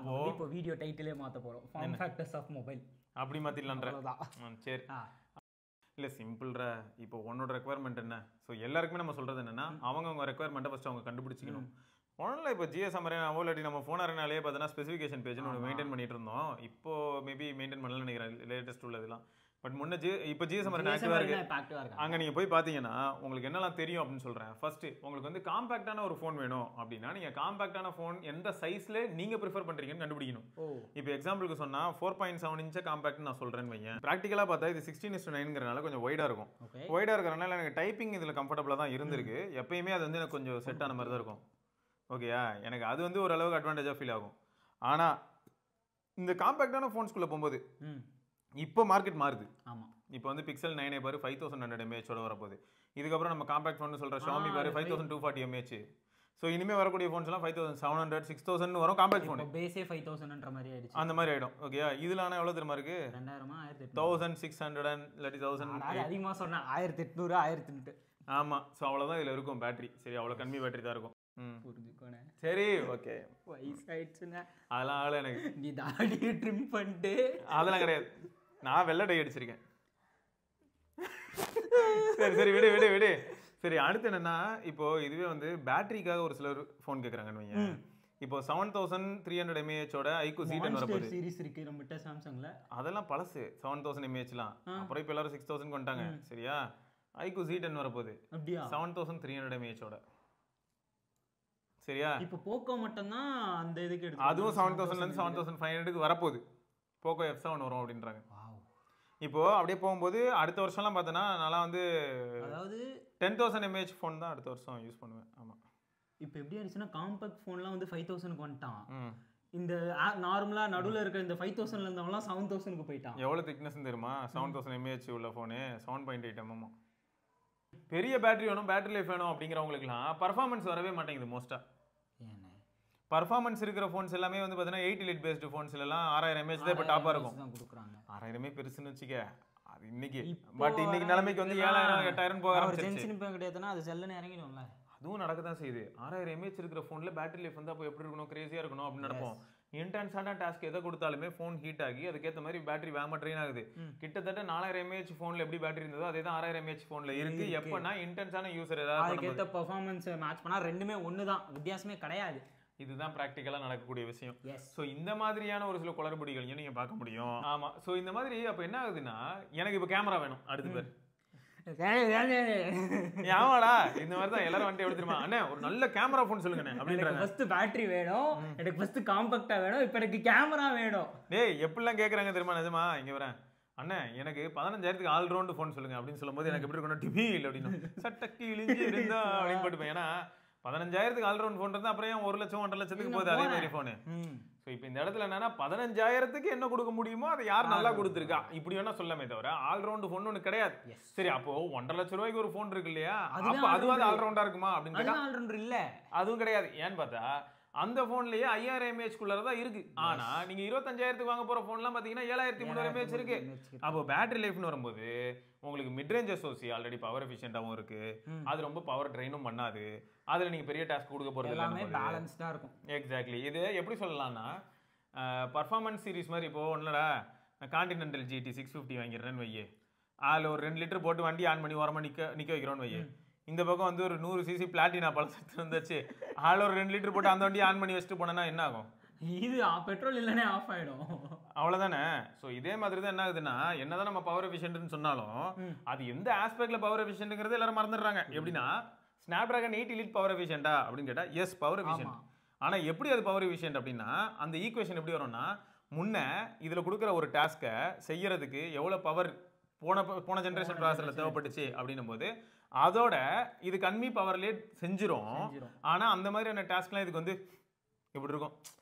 அப்போ இப்போ வீடியோ டைட்டிலே மாத்த போறோம் ஃபார்ம் ஃபேக்டர்ஸ் ஆஃப் மொபைல் அப்படி மாத்திடலான்ற அவ்வளவுதான் சரி இல்லை சிம்பிள்ரா இப்போ உன்னோட ரெக்குவயர்மெண்ட் என்ன ஸோ எல்லாருக்குமே நம்ம சொல்கிறது என்னன்னா அவங்க ரெக்குவயர்மெண்ட்டை ஃபஸ்ட்டு அவங்க கண்டுபிடிச்சிக்கணும் ஒன்றும் இப்போ ஜிஎஸ்எம் அவ்வளோ நம்ம ஃபோன் அரனாலே பார்த்தோன்னா ஸ்பெசிஃபிகேஷன் பேஜ்னு ஒன்று மெயின்டைன் பண்ணிட்டு இருந்தோம் இப்போ மேபி மெயின்டைன் பண்ணலன்னு நினைக்கிறேன் லேட்டஸ்ட் உள்ளதெல்லாம் பட் முன்ன இப்போ ஜிஎஸ்எம் ஆக்டிவாக இருக்கு அங்கே நீங்கள் போய் பார்த்தீங்கன்னா உங்களுக்கு என்னெல்லாம் தெரியும் அப்படின்னு சொல்கிறேன் ஃபர்ஸ்ட் உங்களுக்கு வந்து காம்பாக்டான ஒரு ஃபோன் வேணும் அப்படின்னா நீங்கள் காம்பாக்டான ஃபோன் எந்த சைஸில் நீங்கள் ப்ரிஃபர் பண்ணுறீங்கன்னு கண்டுபிடிக்கணும் இப்போ எக்ஸாம்பிளுக்கு சொன்னால் 4.7 இன்ச் காம்பாக்ட் நான் சொல்கிறேன்னு வையன் ப்ராக்டிக்கலாக பார்த்தா இது 16:9ங்கிறனால கொஞ்சம் ஒய்டாக இருக்கும் ஒய்டாக இருக்கிறனால எனக்கு டைப்பிங் இதில் கம்ஃபர்டபுளாக தான் இருந்திருக்கு எப்பயுமே அது வந்து எனக்கு கொஞ்சம் செட் ஆன மாதிரி தான் இருக்கும் ஓகேயா எனக்கு அது வந்து ஓரளவுக்கு அட்வான்டேஜாக ஃபீல் ஆகும் ஆனால் இந்த காம்பாக்டான ஃபோன்ஸ்குள்ளே போகும்போது இப்போ மார்க்கெட் மாறுது இப்போ வந்து பிக்சல் 9 பாரு 5100 mAh வரப்போகுது இதுக்கப்புறம் நம்ம காம்பாக்ட் ஃபோன் சொல்கிற ஷாமி பாரு 5240 mAh ஸோ இனிமேல் வரக்கூடிய ஃபோன்ஸ் எல்லாம் 5700 6000 வரும் காம்பாக்ட் ஃபோன் பேஸே 5000ன்ற மாதிரி ஆயிடுச்சு அந்த மாதிரி ஆயிடும் ஓகேயா இதுல ஆனால் எவ்வளோ தெரியுமா இருக்கு 1600 இல்லாட்டி 1000 அதிகமாக சொன்னேன் 1800 1800 ஆமாம் ஸோ அவ்வளோதான் இதில் இருக்கும் பேட்டரி சரி அவ்வளோ கம்மி பேட்டரி தான் இருக்கும் புரிஞ்சுக்கோனே சரி ஓகே வயசாயிடுச்சுன்னா அதெல்லாம் ஆளு எனக்கு நீ தாடியை ட்ரிம் பண்ணிட்டு அதெல்லாம் கிடையாது நான் வெள்ளை டை அடிச்சிருக்கேன் சரி சரி விடு விடு விடு சரி அடுத்து என்னன்னா இப்போ இதுவே வந்து பேட்டரிக்காக ஒரு சிலர் ஃபோன் கேட்குறாங்கன்னு வைங்க இப்போ 7300 mAh ஐக்கூ Z10 வரப்போகுது சீரிஸ் இருக்கு நம்மகிட்ட சாம்சங்ல அதெல்லாம் பழசு 7000 mAhலாம் அப்புறம் இப்போ எல்லாரும் 6000 வந்துட்டாங்க சரியா ஐக்கூ Z10 வரப்போகுது அப்படியா 7300 mAh சரியா இப்போ போக்கோ மட்டும் தான் அந்த இதுக்கு எடுத்து அதுவும் 7000ல இருந்து 7500க்கு வரப்போகுது போக்கோ F7 வரும் அப்படின்றாங்க இப்போ அப்படியே போகும்போது அடுத்த வருஷம்லாம் பார்த்தோன்னா நான் வந்து அதாவது 10000 mAh ஃபோன் தான் அடுத்த வருஷம் யூஸ் பண்ணுவேன் ஆமாம் இப்போ எப்படி ஆயிடுச்சுன்னா காம்பாக்ட் ஃபோன்லாம் வந்து 5000க்கு வந்துட்டான் இந்த நார்மலா நடுவில் இருக்கிற இந்த 5000ல இருந்தவங்கலாம் 7000க்கு போயிட்டான் எவ்வளோ திக்னஸ் தெரியுமா 7000 mAh உள்ள ஃபோனு 7.8 mm பெரிய பேட்டரி வேணும் பேட்டரி லைஃப் வேணும் அப்படிங்கிறவங்களுக்குலாம் பர்ஃபார்மன்ஸ் வரவே மாட்டேங்குது மோஸ்ட்டாக பர்ஃபார்மன்ஸ் இருக்கிற ஃபோன்ஸ் எல்லாமே வந்து பார்த்தீங்கன்னா 8 லிட் பேஸ்டு ஃபோன்ஸ்லாம் 6000 mAh தான் இப்போ டாப்பாக இருக்கும் 6000 பெருசுன்னு வச்சுக்க அது இன்னைக்கு பட் இன்னைக்கு நிலைமைக்கு வந்து 7000 8000 போக ஆரம்பிச்சிருச்சு கிடையாதுன்னா அது செல்லுன்னு இறங்கிடும்ல அதுவும் நடக்க தான் செய்யுது 6000 mAh இருக்கிற ஃபோனில் பேட்டரி லைஃப் வந்து அப்போ எப்படி இருக்கணும் கிரேசியாக இருக்கணும் அப்படின்னு நடப்போம் இன்டென்ஸான டாஸ்க் எதை கொடுத்தாலுமே ஃபோன் ஹீட் ஆகி அதுக்கேற்ற மாதிரி பேட்டரி வேகமாக ட்ரெயின் ஆகுது கிட்டத்தட்ட 4000 mAh ஃபோனில் எப்படி பேட்டரி இருந்ததோ அதே தான் 6000 mAh ஃபோனில் இருக்கு எப்போனா இன்டென்ஸான யூசர் ஏதாவது அதுக்கேற்ற பர்ஃபார்மன்ஸ் மேட்ச் பண்ணால் ரெண்டுமே ஒன்று தான் வித்தியாசமே கிடையாது இதுதான் ப்ராக்டிக்கலாக நடக்கக்கூடிய விஷயம் ஸோ இந்த மாதிரியான ஒரு சில குளறுபடிகளையும் நீங்கள் பார்க்க முடியும் ஆமாம் ஸோ இந்த மாதிரி அப்போ என்ன ஆகுதுன்னா எனக்கு இப்போ கேமரா வேணும் அடுத்த பேர் ஆமாடா இந்த மாதிரி தான் எல்லாரும் வந்துட்டு எப்படி தெரியுமா அண்ணே ஒரு நல்ல கேமரா ஃபோன் சொல்லுங்கண்ணே அப்படின்றாங்க ஃபர்ஸ்ட் பேட்டரி வேணும் எனக்கு ஃபர்ஸ்ட் காம்பாக்டா வேணும் இப்போ எனக்கு கேமரா வேணும் டேய் எப்படிலாம் கேட்குறாங்க தெரியுமா நிஜமா இங்கே வரேன் அண்ணே எனக்கு 15000க்கு ஆல்ரவுண்டு ஃபோன் சொல்லுங்க அப்படின்னு சொல்லும்போது எனக்கு எப்படி இருக்கணும் டிபியில் அப்படின்னு சட்டக்கு இழிஞ்சு இருந்தா அப்படின்னு போட்டுப்பேன் ஏன்னா 15000க்கு ஆல்ரவுண்ட் ஃபோன் இருந்தால் அப்புறம் 1 லட்சம் 1.5 லட்சத்துக்கு போகுது அதே மாதிரி ஃபோனு ஸோ இப்போ இந்த இடத்துல என்னன்னா 15000க்கு என்ன கொடுக்க முடியுமோ அதை யார் நல்லா கொடுத்துருக்கா இப்படி வேணா சொல்லாமே தவிர ஆல்ரவுண்ட் ஃபோன் ஒன்று கிடையாது சரி அப்போ 1.5 லட்சம் ரூபாய்க்கு ஒரு ஃபோன் இருக்கு இல்லையா அப்போ அதுவாது ஆல்ரவுண்டா இருக்குமா அப்படின்னு ஆல்ரவுண்டர் இல்ல அதுவும் கிடையாது ஏன்னு பார்த்தா அந்த ஃபோன்லயே 5000 mAh தான் இருக்கு ஆனா நீங்க 25000க்கு வாங்க போற ஃபோன்லாம் பாத்தீங்கன்னா 7300 mAh இருக்கு அப்போ பேட்டரி லைஃப்னு வரும்போது உங்களுக்கு mid range SoC already power எஃபிஷியன்ட்டாவும் இருக்கு அது ரொம்ப பவர் ட்ரெயினும் பண்ணாது அதுல நீங்க பெரிய டாஸ்க் கொடுக்க போறது எல்லாமே பேலன்ஸ்டா இருக்கும் எக்ஸாக்ட்லி இது எப்படி சொல்லலாம்னா பர்ஃபார்மன்ஸ் சீரிஸ் மாதிரி இப்போ ஒன்னுடா கான்டினென்டல் GT 650 வாங்கிடுறேன்னு வையே அதில் ஒரு 2 லிட்டர் போட்டு வண்டி ஆன் பண்ணி ஓரமாக நிற்க வைக்கிறோன்னு வையே இந்த பக்கம் வந்து ஒரு 100cc பிளாட்டினா பழசத்து வந்துச்சு அதில் ஒரு 2 லிட்டர் போட்டு அந்த வண்டி ஆன் பண்ணி வச்சுட்டு போனேன்னா என்ன ஆகும் இது பெட்ரோல் இல்லைனே ஆஃப் ஆகிடும் அவ்வளோதானே ஸோ இதே மாதிரி தான் என்ன ஆகுதுன்னா என்னதான் நம்ம பவர் எஃபிஷியன்ட்னு சொன்னாலும் அது எந்த ஆஸ்பெக்ட்ல பவர் எஃபிஷியன்ட்ங்கிறது எல்லாரும் மறந்துடுறாங்க எப்படின்னா ஸ்னாப்டிராகன் 8 எலிட் பவர் எஃபிஷியன்ட்டா அப்படின்னு கேட்டால் எஸ் பவர் எஃபிஷியன்ட் ஆனால் எப்படி அது பவர் எஃபிஷியன்ட் அப்படின்னா அந்த ஈக்குவேஷன் எப்படி வரும்னா முன்ன இதில் கொடுக்குற ஒரு டாஸ்க்கை செய்யறதுக்கு எவ்வளோ பவர் போன ஜென்ரேஷன் ப்ராசஸில் தேவைப்பட்டுச்சு அப்படின்னும் போது அதோட இது கம்மி பவர்லேயே செஞ்சிரும் ஆனால் அந்த மாதிரியான டாஸ்க்லாம் இதுக்கு வந்து இப்படி இருக்கும்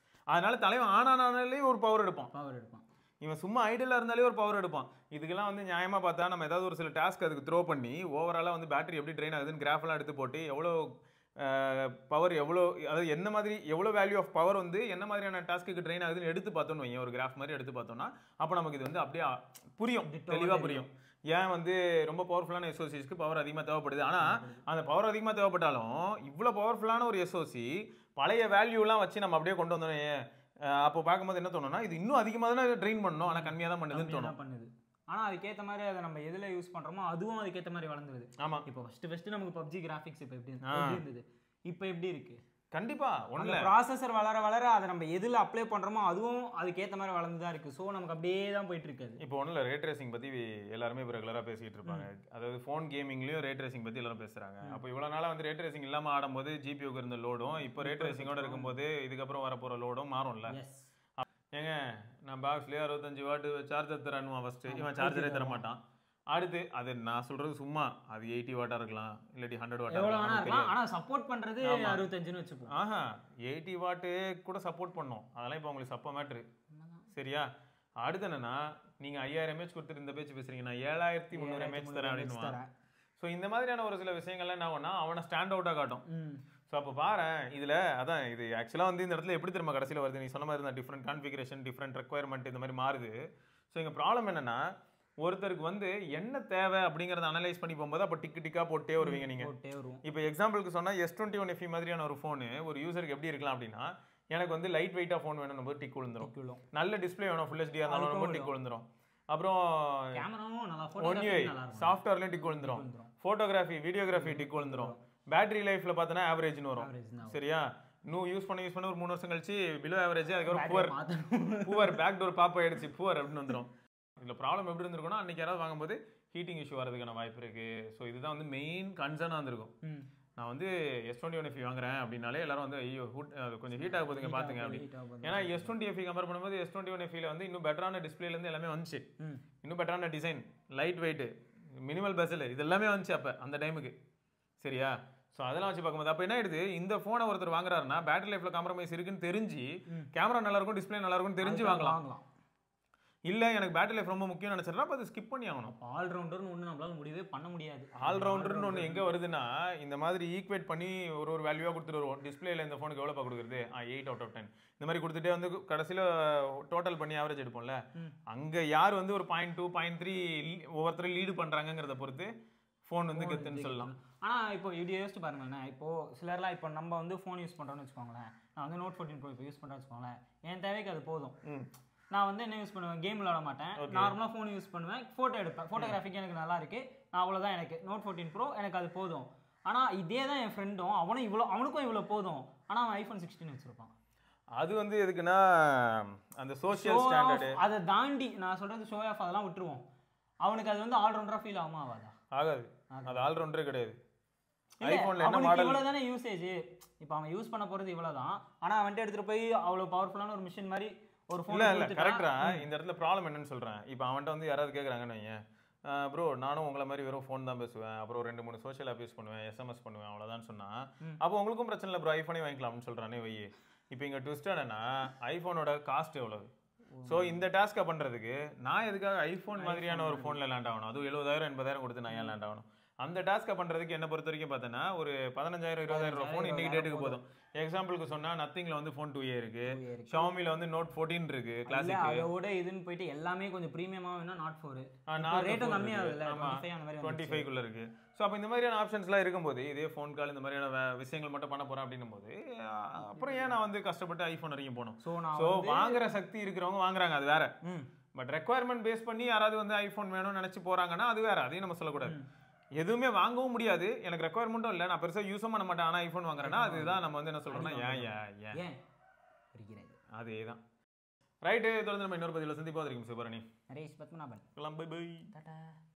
அதனால தலைவன் ஆனானாலே ஒரு பவர் எடுப்பான் இவன் சும்மா ஐடியலாக இருந்தாலே ஒரு பவர் எடுப்பான் இதுக்கெல்லாம் வந்து நியாயமாக பார்த்தா நம்ம ஏதாவது ஒரு சில டாஸ்க் அதுக்கு த்ரோ பண்ணி ஓவராலாக வந்து பேட்டரி எப்படி ட்ரெயின் ஆகுதுன்னு கிராஃபெல்லாம் எடுத்து போட்டு எவ்வளோ பவர் எவ்வளோ அதாவது என்ன மாதிரி எவ்வளோ வேல்யூ ஆஃப் பவர் வந்து என்ன மாதிரியான டாஸ்க்கு ட்ரெயின் ஆகுதுன்னு எடுத்து பார்த்தோன்னு வைங்க ஒரு கிராஃப் மாதிரி எடுத்து பார்த்தோம்னா அப்போ நமக்கு இது வந்து அப்படியே புரியும் தெளிவாக புரியும் ஏன் வந்து ரொம்ப பவர்ஃபுல்லான எஸ்ஓசிஸ்க்கு பவர் அதிகமாக தேவைப்படுது ஆனால் அந்த பவர் அதிகமாக தேவைப்பட்டாலும் இவ்வளோ பவர்ஃபுல்லான ஒரு எஸ்ஓசி பழைய வேல்யூலாம் வச்சு நம்ம அப்படியே கொண்டு வந்தோம் அப்போ பார்க்கும்போது என்ன தோணும்னா இது இன்னும் அதிகமாக தானே ட்ரெயின் பண்ணணும் ஆனால் கம்மியாக தான் பண்ணுதுன்னு கம்மியா தோணும். தான் பண்ணுது. ஆனா அதுக்கேத்த மாதிரி அதை நம்ம எதுல யூஸ் பண்றோமோ அதுவும் அதுக்கேத்த மாதிரி வளர்ந்துருது. ஆமாம், இப்போ ஃபர்ஸ்ட் நமக்கு பப்ஜி கிராஃபிக்ஸ் இப்போ எப்படி இருந்தது, இப்போ எப்படி இருக்கு? கண்டிப்பாக அந்த ஒன்றில் ப்ராசஸர் வளர வளர அதை நம்ம எதுல அப்ளை பண்றோமோ அதுவும் அதுக்கேத்த மாதிரி வளர்ந்து தான் இருக்கு. ஸோ நமக்கு அப்படியே தான் போயிட்டு இருக்காது. இப்போ ஒன்றும் இல்லை, ரேட் ரேசிங் பற்றி எல்லாருமே இப்போ ரெகுலராக பேசிக்கிட்டு இருப்பாங்க. அதாவது ஃபோன் கேமிங்லேயும் ரேட் ரேசிங் பற்றி எல்லாரும் பேசுகிறாங்க. அப்போ இவ்வளோ நாளாக வந்து ரேட் ரேசிங் இல்லாமல் ஆடும்போது ஜிபியூக்கு இருந்த லோடும் இப்போ ரேட் ரேசிங்கோட இருக்கும்போது இதுக்கப்புறம் வரப்போகிற லோடும் மாறும்ல. எஸ், ஏங்க நான் பாக்ஸ்லேயே 65 வாட் சார்ஜர் தரணுமா ஃபஸ்ட்டு, இவன் சார்ஜரே தர மாட்டான். அடுத்து அது நான் சொல்கிறது சும்மா அது 80 வாட்டாக இருக்கலாம் இல்லாட்டி 100 வாட்டாக எவ்வளோ வேணா இருக்கலாம். இருக்கலாம். ஆனா சப்போர்ட் பண்றது 65ன்னு வச்சுப்போம். ஆஹா 80 வாட்டு கூட சப்போர்ட் பண்ணோம், அதெல்லாம் இப்போ உங்களுக்கு சப்ப மேட்ரு. சரியா? அடுத்து என்னன்னா நீங்கள் 5000 mAh கொடுத்துட்டு இந்த பேச்சு பேசுறீங்க, நான் 7300 mAh தரேன் அப்படின்னு. ஸோ இந்த மாதிரியான ஒரு சில விஷயங்கள்லாம் என்ன ஆகும்னா அவனை ஸ்டாண்ட் அவுட்டாக காட்டும். ஸோ அப்போ பாரு இதில் அதான் இது ஆக்சுவலாக வந்து இந்த இடத்துல எப்படி திரும்ப கடைசியில் வருது, நீ சொன்ன மாதிரி தான் டிஃப்ரெண்ட் கான்ஃபிகரேஷன் டிஃப்ரெண்ட் ரெக்குவயர்மெண்ட் இந்த மாதிரி மாறுது. ஸோ எங்கள் ப்ராப்ளம் என்னன்னா ஒருத்தருக்கு வந்து என்ன தேவை அப்படிங்கிறத அனலைஸ் பண்ணி போகும்போது அப்போ டிக்காக போட்டே வருவீங்க நீங்கள். இப்போ எக்ஸாம்பிளுக்கு சொன்னால் S21 FE மாதிரியான ஒரு ஃபோனு ஒரு யூசருக்கு எப்படி இருக்கலாம் அப்படின்னா, எனக்கு வந்து லைட் வெயிட்டாக ஃபோன் வேணும் போது டிக் விழுந்துரும், நல்ல டிஸ்பிளே வேணும் ஃபுல் ஹெச்டியாக இருந்தாலும் போது டிக் விழுந்துரும், அப்புறம் ஒன் யூஐ சாஃப்ட்வேர்லேயும் டிக் விழுந்துரும், ஃபோட்டோகிராஃபி வீடியோகிராஃபி டிக் விழுந்துரும், பேட்டரி லைஃப்பில் பார்த்தோன்னா ஆவரேஜ்னு வரும். சரியா? இன்னும் யூஸ் பண்ண ஒரு 3 வருஷம் கழிச்சு பிலோ ஆவரேஜ், அதுக்கப்புறம் புவர் பேக் டோர் பாப் ஆயிடுச்சு புவர் அப்படின்னு வந்துடும். இதில் ப்ராப்ளம் எப்படி இருந்திருக்குன்னா அன்றைக்கி யாராவது வாங்கும்போது ஹீட்டிங் இஷ்யூ வரதுக்கான வாய்ப்பு இருக்குது. ஸோ இதுதான் வந்து மெயின் கன்சர்னாக இருந்திருக்கும். நான் வந்து S21 FE வாங்குறேன் அப்படின்னாலே எல்லாரும் வந்து ஐயோ கொஞ்சம் ஹீட் ஆக போதுங்க பார்த்துங்க அப்படி. ஏன்னா S20 FE கம்பேர் பண்ணும்போது S21 FE வந்து இன்னும் பெட்டரான டிஸ்பிளேலேருந்து எல்லாமே வந்துச்சு, இன்னும் பெட்டரான design, light weight, minimal Bessel, இது எல்லாமே வந்துச்சு அப்போ அந்த டைமுக்கு. சரியா? ஸோ அதெல்லாம் வச்சு பார்க்கும்போது அப்போ என்ன ஆயிடுது, இந்த ஃபோனை ஒருத்தர் வாங்குறாருன்னா பேட்டரி லைஃப்பில் காம்ப்ரமைஸ் இருக்குன்னு தெரிஞ்சு கேமரா நல்லாயிருக்கும் டிஸ்பிளே நல்லாயிருக்கும்னு தெரிஞ்சு வாங்கலாம். இல்லை எனக்கு பேட்டரி லைஃப் ரொம்ப முக்கியம் நினச்சிடறா அப்போ அதை ஸ்கிப் பண்ணி ஆகணும். ஆல்ரவுண்டர்னு ஒன்று நம்மளால முடியவே பண்ண முடியாது. ஆல்ரவுண்டர்னு ஒன்று எங்கே வருதுன்னா இந்த மாதிரி ஈக்குவேட் பண்ணி ஒரு வேல்யூவாக கொடுத்துட்டு வருவோம். டிஸ்பிளேல இந்த ஃபோனுக்கு எவ்வளோப்பா கொடுக்குறது, 8/10 இந்த மாதிரி கொடுத்துட்டே வந்து கடைசியில் டோட்டல் பண்ணி ஆவரேஜ் எடுப்போம்ல, அங்கே யார் வந்து ஒரு 0.2 0.3 ஒவ்வொருத்தரும் லீடு பண்ணுறாங்கிறத பொறுத்து ஃபோன் வந்து கெத்துன்னு சொல்லலாம். ஆனால் இப்போ இப்படி யோசிச்சு பாருங்களேன், இப்போது சிலர்லாம் இப்போ நம்ம வந்து ஃபோன் யூஸ் பண்ணுறோன்னு வச்சுக்கோங்களேன், நான் வந்து Note 14 Pro இப்போ யூஸ் பண்ணுறேன்னு வச்சுக்கோங்களேன், என் தேவைக்கு அது போதும். நான் வந்து என்ன யூஸ் பண்ணுவேன், கேம் விளாட மாட்டேன், நார்மலாக ஃபோன் யூஸ் பண்ணுவேன், ஃபோட்டோ எடுப்பேன், ஃபோட்டோகிராஃபிக்கு எனக்கு நல்லா இருக்குது, நான் அவ்வளோதான், எனக்கு Note 14 Pro எனக்கு அது போதும். ஆனால் இதே தான் என் ஃப்ரெண்டும், அவனுக்கும் இவ்வளோ போதும், ஆனால் அவன் iPhone 16 வச்சுருப்பான். அது வந்து எதுக்குன்னா அந்த சோஷியல் ஸ்டாண்டர்டு அதை தாண்டி நான் சொல்கிறது ஷோ ஆஃப் அதெல்லாம் விட்டுருவோம். அவனுக்கு அது வந்து ஆல்ரவுண்டராக ஃபீல் ஆகுமா ஆகாதா? ஆகாது, அது ஆல்ரவுண்டரே கிடையாது. ஐஃபோன்ல என்ன மாடல் இவ்வளோ தானே யூசேஜ், இப்போ அவன் யூஸ் பண்ண போகிறது இவ்வளோ தான், ஆனால் அவன்ட்டு எடுத்துகிட்டு போய் அவ்வளோ பவர்ஃபுல்லான ஒரு மிஷின் மாதிரி ஒரு ஃபோன். இல்லை கரெக்டா. இந்த இடத்துல ப்ராப்ளம் என்னன்னு சொல்கிறேன், இப்போ அவன்கிட்ட வந்து யாராவது கேட்குறாங்கன்னு வைங்க, ப்ரோ நானும் உங்களை மாதிரி வெறும் ஃபோன் தான் பேசுவேன், அப்புறம் 2-3 சோஷியல் ஆப் யூஸ் பண்ணுவேன், SMS பண்ணுவேன், அவ்வளோதான் சொன்னால் அப்போ உங்களுக்கும் பிரச்சனை இல்லை ப்ரோ ஐஃபோனே வாங்கிக்கலாம்னு சொல்கிறானே வை. இப்போ இங்கே ட்விஸ்ட் என்னன்னா ஐஃபோனோட காஸ்ட் எவ்வளவு. ஸோ இந்த டாஸ்க்கை பண்ணுறதுக்கு நான் எதுக்காக ஐஃபோன் மாதிரியான ஒரு ஃபோனில் லேண்ட் ஆகணும், அதுவும் 70,000-80,000 கொடுத்து நான் ஏன் லேண்ட் ஆகணும். அந்த டாஸ்க்கை பண்ணுறதுக்கு என்ன பொறுத்த வரைக்கும் பார்த்தோன்னா ஒரு 15,000-20,000 ரூபா ஃபோன் இன்றைக்கி டேட்டுக்கு போதும். எக்ஸாம்பிளுக்கு சொன்னால் நத்திங்கில் வந்து ஃபோன் 2A இருக்குது, ஷாமியில் வந்து Note 14 இருக்குது கிளாசிக், அதோட இதுன்னு போயிட்டு எல்லாமே கொஞ்சம் ப்ரீமியமாக வேணும். Note 4 ரேட்டும் கம்மியாக இல்லை, 25 இருக்குது. ஸோ அப்போ இந்த மாதிரியான ஆப்ஷன்ஸ்லாம் இருக்கும்போது இதே ஃபோன் கால் இந்த மாதிரியான விஷயங்கள் மட்டும் பண்ண போகிறேன் அப்படின்னும் போது அப்புறம் ஏன் நான் வந்து கஷ்டப்பட்டு ஐஃபோன் வரைக்கும் போகணும். ஸோ வாங்குற சக்தி இருக்கிறவங்க வாங்குறாங்க, அது வேற. பட் ரெக்குவயர்மெண்ட் பேஸ் பண்ணி யாராவது வந்து ஐஃபோன் வேணும்னு நினச்சி போகிறாங்கன்னா அது வேற, அதையும் நம்ம சொல்லக்கூடாது. எதுவுமே வாங்கவும் முடியாது, எனக்கு ரெக்குவயர்மெண்ட்டும் இல்லை, நான் பெருசாக யூஸும் பண்ண மாட்டேன், ஆனால் ஐஃபோன் வாங்குறேன்னா அதுதான் நம்ம வந்து என்ன சொல்கிறோம்னா ஏன் அதே தான். ரைட்டு, தொடர்ந்து நம்ம இன்னொரு பதிவில் சந்திப்போம். வரைக்கும் சிவபரணி, நரேஷ் பத்மநாபன், பை பை.